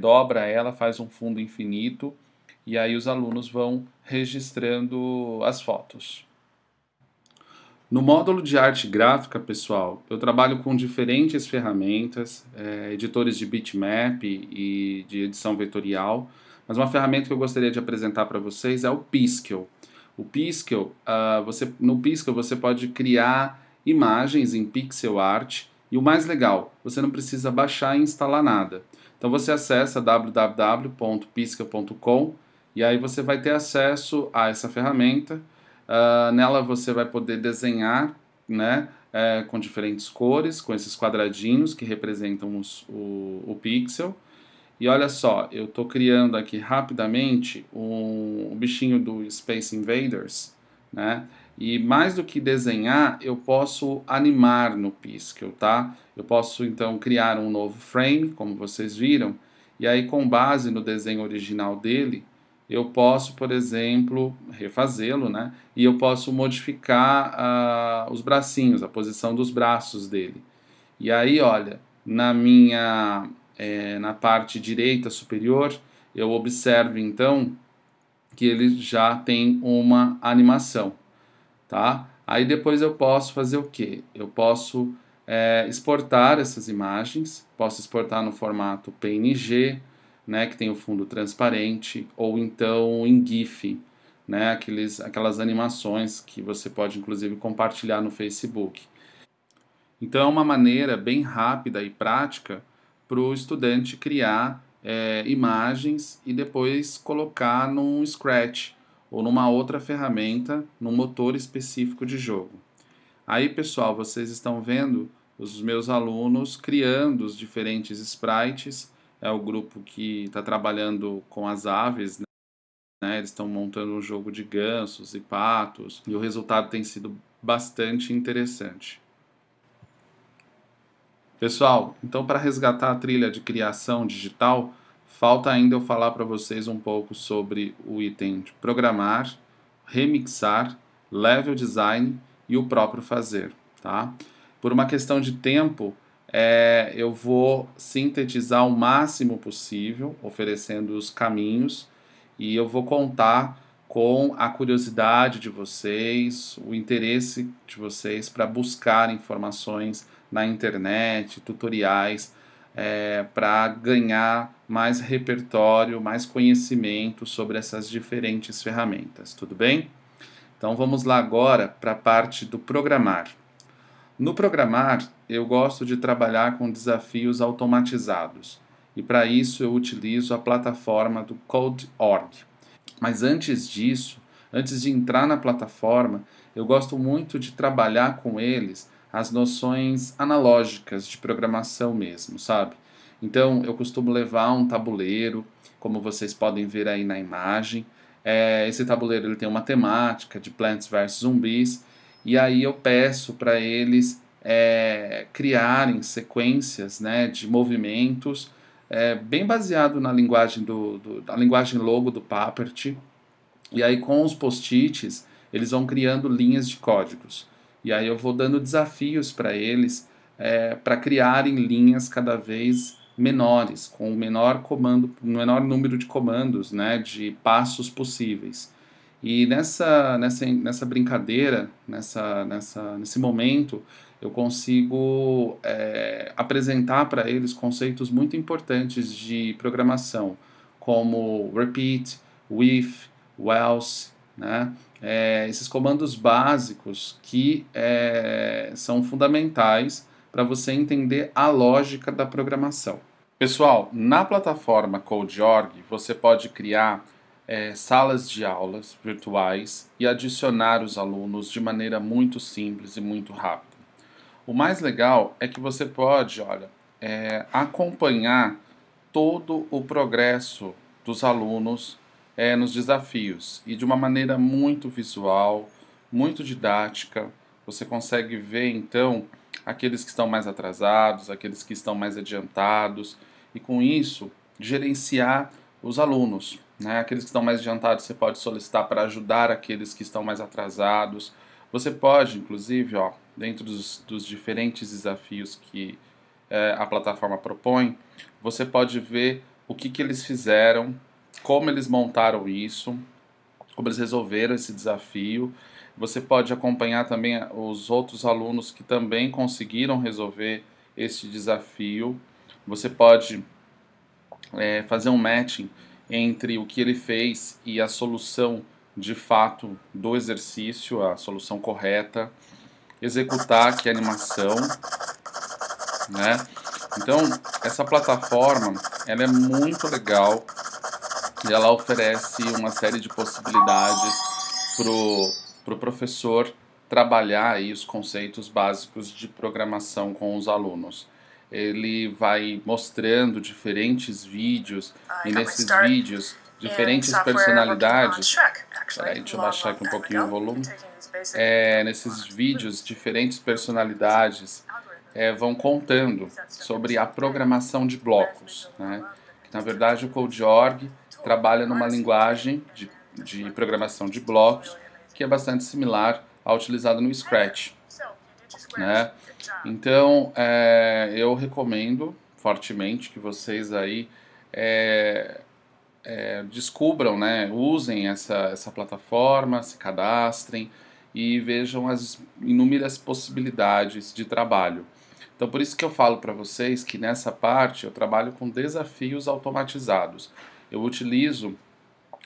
dobra ela, faz um fundo infinito, e aí os alunos vão registrando as fotos. No módulo de arte gráfica, pessoal, eu trabalho com diferentes ferramentas, editores de bitmap e de edição vetorial, mas uma ferramenta que eu gostaria de apresentar para vocês é o Piskel. O Piskel, no Piskel você pode criar imagens em pixel art, e o mais legal, você não precisa baixar e instalar nada. Então você acessa www.piskel.com e aí você vai ter acesso a essa ferramenta. Nela você vai poder desenhar, né, com diferentes cores, com esses quadradinhos que representam o pixel. E olha só, eu estou criando aqui rapidamente um bichinho do Space Invaders, né? E mais do que desenhar, eu posso animar no Piskel, tá? Eu posso então criar um novo frame, como vocês viram, e aí com base no desenho original dele, eu posso, por exemplo, refazê-lo, né? E eu posso modificar os bracinhos, a posição dos braços dele. E aí, olha, na parte direita superior, eu observo então que ele já tem uma animação, tá? Aí depois eu posso fazer o quê? Eu posso exportar essas imagens, posso exportar no formato PNG, né, que tem o fundo transparente, ou então em GIF, né, aquelas animações que você pode inclusive compartilhar no Facebook. Então é uma maneira bem rápida e prática para o estudante criar imagens e depois colocar num Scratch ou numa outra ferramenta, num motor específico de jogo. Aí, pessoal, vocês estão vendo os meus alunos criando os diferentes sprites. É o grupo que está trabalhando com as aves, né? Eles estão montando um jogo de gansos e patos, e o resultado tem sido bastante interessante. Pessoal, então para resgatar a trilha de criação digital, falta ainda eu falar para vocês um pouco sobre o item de programar, remixar, level design e o próprio fazer, tá? Por uma questão de tempo, eu vou sintetizar o máximo possível, oferecendo os caminhos, e eu vou contar com a curiosidade de vocês, o interesse de vocês para buscar informações na internet, tutoriais, para ganhar mais repertório, mais conhecimento sobre essas diferentes ferramentas, tudo bem? Então vamos lá agora para a parte do programar. No programar, eu gosto de trabalhar com desafios automatizados, e para isso eu utilizo a plataforma do Code.org. Mas antes disso, antes de entrar na plataforma, eu gosto muito de trabalhar com eles as noções analógicas de programação mesmo, sabe? Então eu costumo levar um tabuleiro, como vocês podem ver aí na imagem. Esse tabuleiro ele tem uma temática de Plants vs Zumbis, e aí eu peço para eles criarem sequências, né, de movimentos, bem baseado na linguagem na linguagem logo do Papert, e aí com os post-its eles vão criando linhas de códigos, e aí eu vou dando desafios para eles para criarem linhas cada vez menores, com o menor número de comandos, né, de passos possíveis. E nessa brincadeira, nesse momento, eu consigo apresentar para eles conceitos muito importantes de programação, como repeat, with, else, né? Esses comandos básicos que são fundamentais para você entender a lógica da programação. Pessoal, na plataforma Code.org você pode criar salas de aulas virtuais e adicionar os alunos de maneira muito simples e muito rápida. O mais legal é que você pode, acompanhar todo o progresso dos alunos nos desafios e de uma maneira muito visual, muito didática. Você consegue ver então aqueles que estão mais atrasados, aqueles que estão mais adiantados e com isso gerenciar os alunos, né? Aqueles que estão mais adiantados você pode solicitar para ajudar aqueles que estão mais atrasados. Você pode, inclusive, dentro dos diferentes desafios que a plataforma propõe, você pode ver o que eles fizeram, como eles montaram isso, como eles resolveram esse desafio. Você pode acompanhar também os outros alunos que também conseguiram resolver este desafio. Você pode fazer um matching entre o que ele fez e a solução de fato do exercício, a solução correta, executar aqui a animação, né? Então, essa plataforma, ela é muito legal e ela oferece uma série de possibilidades pro professor trabalhar aí os conceitos básicos de programação com os alunos. Ele vai mostrando diferentes vídeos e nesses vídeos diferentes personalidades. Peraí, deixa eu baixar aqui um pouquinho o volume. Nesses vídeos, diferentes personalidades vão contando sobre a programação de blocos, né? Que, na verdade, o Code.org trabalha numa linguagem de programação de blocos que é bastante similar à utilizada no Scratch, né? Então, eu recomendo fortemente que vocês aí descubram, né? Usem essa plataforma, se cadastrem e vejam as inúmeras possibilidades de trabalho. Então, por isso que eu falo para vocês que nessa parte eu trabalho com desafios automatizados. Eu utilizo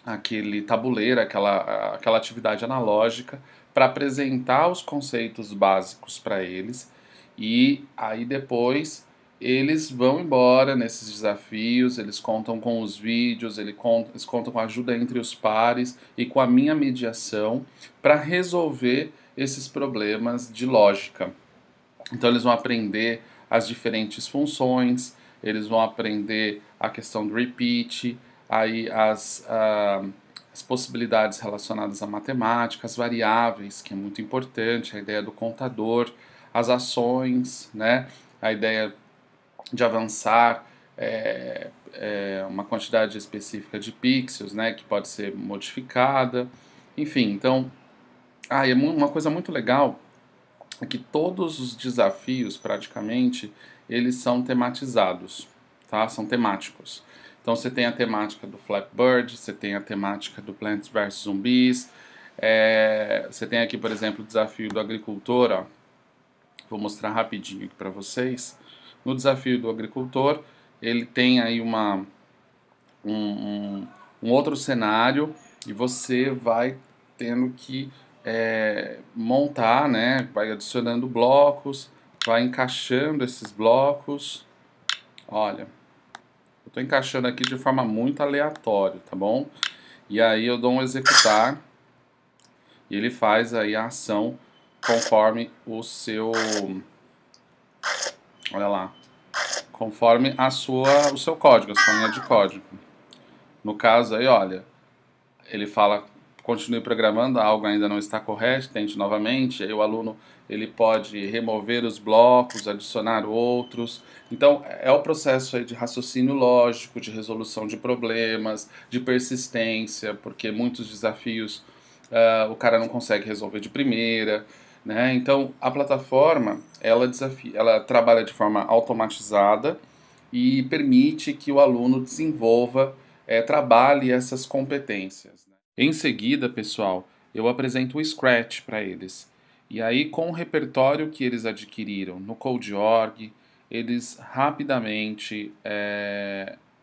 aquele tabuleiro, aquela atividade analógica para apresentar os conceitos básicos para eles e aí depois eles vão embora nesses desafios, eles contam com os vídeos, eles contam com a ajuda entre os pares e com a minha mediação para resolver esses problemas de lógica. Então eles vão aprender as diferentes funções, eles vão aprender a questão do repeat, aí as possibilidades relacionadas à matemática, as variáveis, que é muito importante, a ideia do contador, as ações, né? A ideia de avançar uma quantidade específica de pixels, né? Que pode ser modificada, enfim. Então, uma coisa muito legal é que todos os desafios, praticamente, eles são tematizados, tá? São temáticos. Então você tem a temática do Flappy Bird, você tem a temática do Plants vs Zombies, você tem aqui, por exemplo, o desafio do agricultor, ó. Vou mostrar rapidinho aqui para vocês. No desafio do agricultor, ele tem aí um outro cenário e você vai tendo que montar, né? Vai adicionando blocos, vai encaixando esses blocos. Olha, eu estou encaixando aqui de forma muito aleatória, tá bom? E aí eu dou um executar e ele faz aí a ação conforme o seu, olha lá, conforme o seu código, a sua linha de código. No caso aí, olha, ele fala, continue programando, algo ainda não está correto, tente novamente, aí o aluno ele pode remover os blocos, adicionar outros. Então é o processo aí de raciocínio lógico, de resolução de problemas, de persistência, porque muitos desafios o cara não consegue resolver de primeira, né? Então a plataforma ela trabalha de forma automatizada e permite que o aluno desenvolva, trabalhe essas competências. Em seguida, pessoal, eu apresento o Scratch para eles. E aí, com o repertório que eles adquiriram no Code.org, eles rapidamente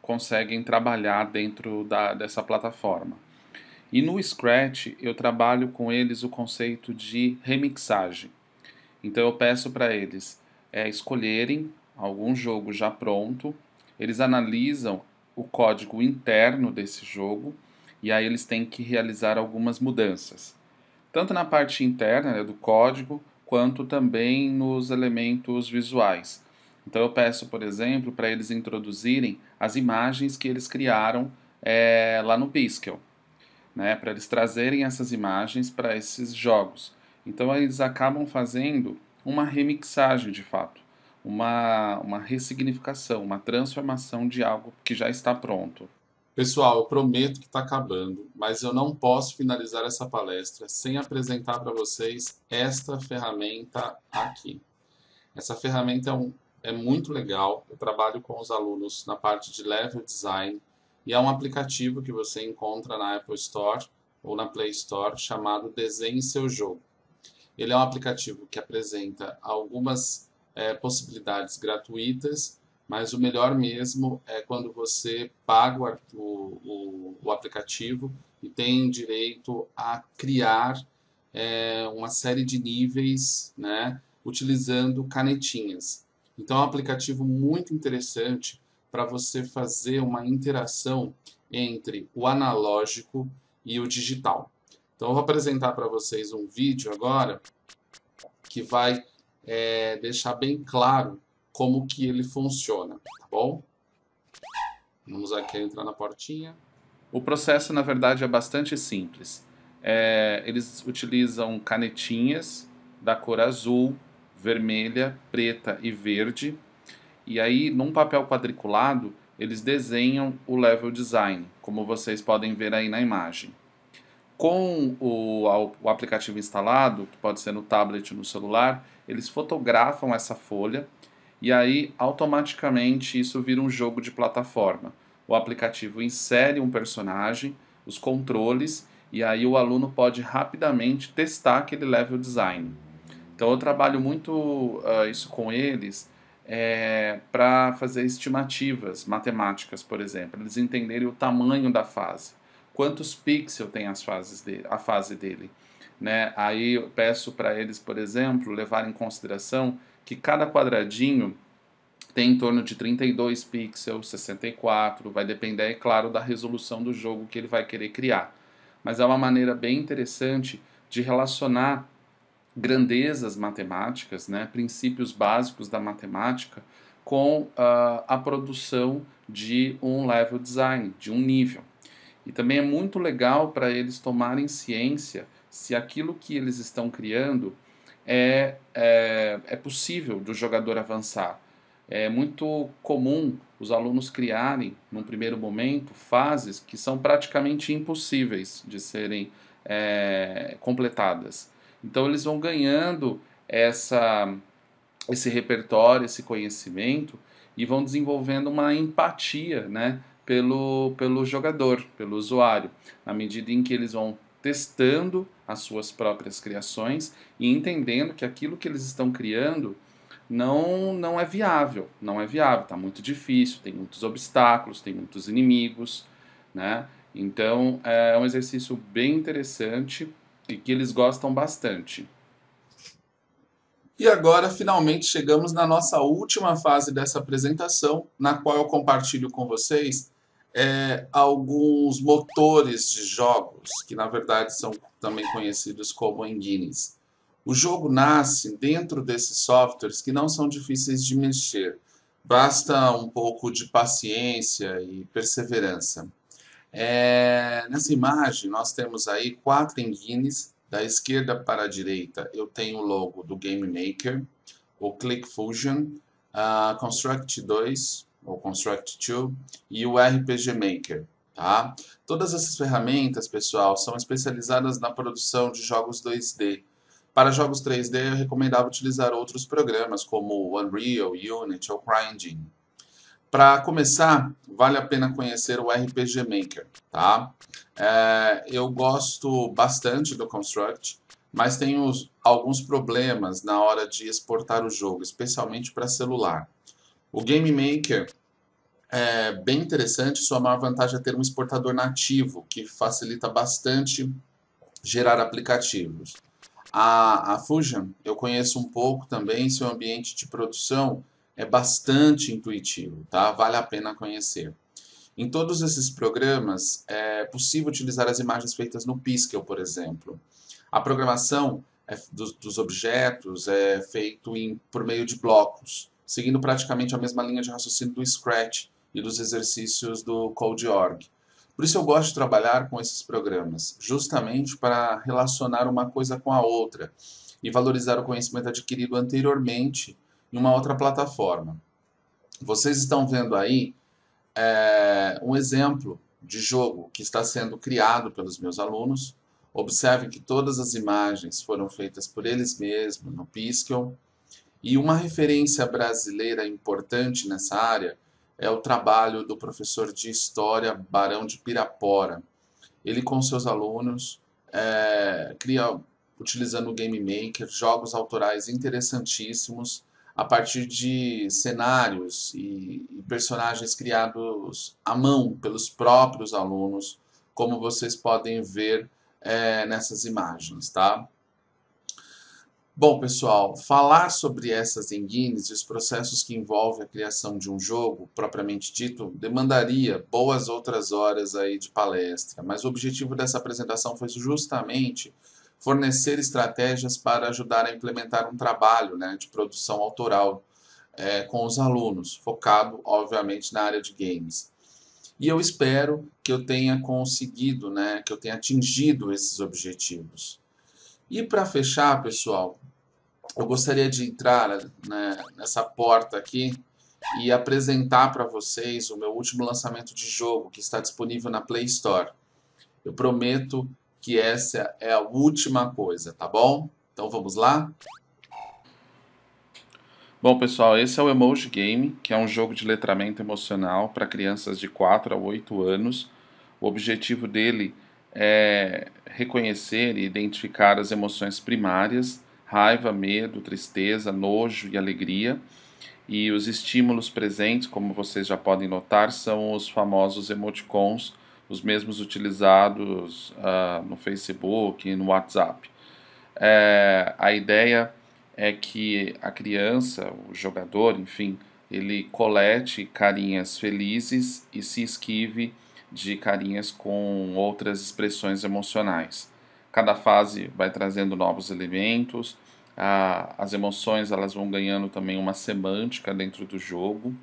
conseguem trabalhar dentro dessa plataforma. E no Scratch eu trabalho com eles o conceito de remixagem. Então eu peço para eles escolherem algum jogo já pronto, eles analisam o código interno desse jogo e aí eles têm que realizar algumas mudanças, tanto na parte interna, né, do código, quanto também nos elementos visuais. Então eu peço, por exemplo, para eles introduzirem as imagens que eles criaram lá no Piskel, né, para eles trazerem essas imagens para esses jogos. Então eles acabam fazendo uma remixagem de fato, uma ressignificação, uma transformação de algo que já está pronto. Pessoal, eu prometo que está acabando, mas eu não posso finalizar essa palestra sem apresentar para vocês esta ferramenta aqui. Essa ferramenta é muito legal, eu trabalho com os alunos na parte de level design e é um aplicativo que você encontra na Apple Store ou na Play Store chamado Desenhe Seu Jogo. Ele é um aplicativo que apresenta algumas possibilidades gratuitas, mas o melhor mesmo é quando você paga o aplicativo e tem direito a criar uma série de níveis, né, utilizando canetinhas. Então é um aplicativo muito interessante para você fazer uma interação entre o analógico e o digital. Então eu vou apresentar para vocês um vídeo agora que vai deixar bem claro como que ele funciona, tá bom? Vamos aqui entrar na portinha. O processo, na verdade, é bastante simples. Eles utilizam canetinhas da cor azul, vermelha, preta e verde. E aí, num papel quadriculado, eles desenham o level design, como vocês podem ver aí na imagem. Com o aplicativo instalado, que pode ser no tablet ou no celular, eles fotografam essa folha e aí automaticamente isso vira um jogo de plataforma. O aplicativo insere um personagem, os controles, e aí o aluno pode rapidamente testar aquele level design. Então eu trabalho muito isso com eles para fazer estimativas matemáticas, por exemplo, eles entenderem o tamanho da fase, quantos pixels tem a fase dele. Né? Aí eu peço para eles, por exemplo, levar em consideração que cada quadradinho tem em torno de 32 pixels, 64, vai depender, é claro, da resolução do jogo que ele vai querer criar. Mas é uma maneira bem interessante de relacionar grandezas matemáticas, né, princípios básicos da matemática, com a produção de um level design, de um nível. E também é muito legal para eles tomarem ciência se aquilo que eles estão criando é possível do jogador avançar. É muito comum os alunos criarem, num primeiro momento, fases que são praticamente impossíveis de serem completadas. Então eles vão ganhando esse repertório, esse conhecimento e vão desenvolvendo uma empatia, né, pelo jogador, pelo usuário, na medida em que eles vão testando as suas próprias criações e entendendo que aquilo que eles estão criando não é viável, está muito difícil, tem muitos obstáculos, tem muitos inimigos, né? Então é um exercício bem interessante e que eles gostam bastante. E agora, finalmente, chegamos na nossa última fase dessa apresentação, na qual eu compartilho com vocês alguns motores de jogos, que na verdade são também conhecidos como engines. O jogo nasce dentro desses softwares que não são difíceis de mexer, basta um pouco de paciência e perseverança. Nessa imagem nós temos aí 4 engines, da esquerda para a direita eu tenho o logo do Game Maker, o ClickFusion, a Construct 2, ou Construct 2 e o RPG Maker. Tá? Todas essas ferramentas, pessoal, são especializadas na produção de jogos 2D. Para jogos 3D é recomendável utilizar outros programas como o Unreal, Unity ou CryEngine. Para começar, vale a pena conhecer o RPG Maker. Tá? Eu gosto bastante do Construct, mas tenho alguns problemas na hora de exportar o jogo, especialmente para celular. O Game Maker é bem interessante. Sua maior vantagem é ter um exportador nativo, que facilita bastante gerar aplicativos. A Fusion eu conheço um pouco também, seu ambiente de produção é bastante intuitivo, tá? Vale a pena conhecer. Em todos esses programas é possível utilizar as imagens feitas no Piskel, por exemplo. A programação dos objetos é feito por meio de blocos, seguindo praticamente a mesma linha de raciocínio do Scratch e dos exercícios do Code.org. Por isso eu gosto de trabalhar com esses programas, justamente para relacionar uma coisa com a outra e valorizar o conhecimento adquirido anteriormente em uma outra plataforma. Vocês estão vendo aí um exemplo de jogo que está sendo criado pelos meus alunos. Observe que todas as imagens foram feitas por eles mesmos no Piskel. E uma referência brasileira importante nessa área é o trabalho do professor de História Barão de Pirapora. Ele com seus alunos cria, utilizando o Game Maker, jogos autorais interessantíssimos a partir de cenários e personagens criados à mão pelos próprios alunos, como vocês podem ver nessas imagens, tá? Bom, pessoal, falar sobre essas engines e os processos que envolvem a criação de um jogo, propriamente dito, demandaria boas outras horas aí de palestra, mas o objetivo dessa apresentação foi justamente fornecer estratégias para ajudar a implementar um trabalho, de produção autoral com os alunos, focado, obviamente, na área de games. E eu espero que eu tenha conseguido, que eu tenha atingido esses objetivos. E para fechar, pessoal, eu gostaria de entrar nessa porta aqui e apresentar para vocês o meu último lançamento de jogo, que está disponível na Play Store. Eu prometo que essa é a última coisa, tá bom? Então vamos lá? Bom, pessoal, esse é o Emoji Game, que é um jogo de letramento emocional para crianças de 4 a 8 anos. O objetivo dele é reconhecer e identificar as emoções primárias, raiva, medo, tristeza, nojo e alegria. E os estímulos presentes, como vocês já podem notar, são os famosos emoticons, os mesmos utilizados no Facebook e no WhatsApp. A ideia é que a criança, o jogador, enfim, ele colete carinhas felizes e se esquive de carinhas com outras expressões emocionais. Cada fase vai trazendo novos elementos, as emoções elas vão ganhando também uma semântica dentro do jogo.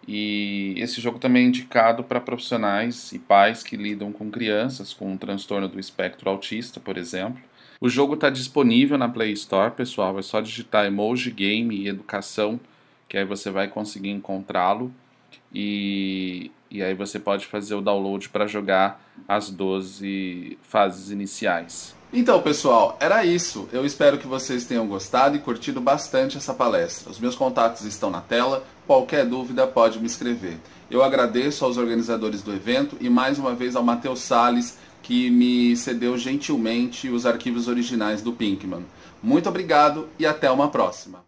E esse jogo também é indicado para profissionais e pais que lidam com crianças com um transtorno do espectro autista, por exemplo. O jogo está disponível na Play Store, pessoal, é só digitar Emoji Game e Educação, que aí você vai conseguir encontrá-lo. E aí você pode fazer o download para jogar as 12 fases iniciais. Então, pessoal, era isso. Eu espero que vocês tenham gostado e curtido bastante essa palestra. Os meus contatos estão na tela. Qualquer dúvida pode me escrever. Eu agradeço aos organizadores do evento e mais uma vez ao Matheus Salles, que me cedeu gentilmente os arquivos originais do Pinkman. Muito obrigado e até uma próxima.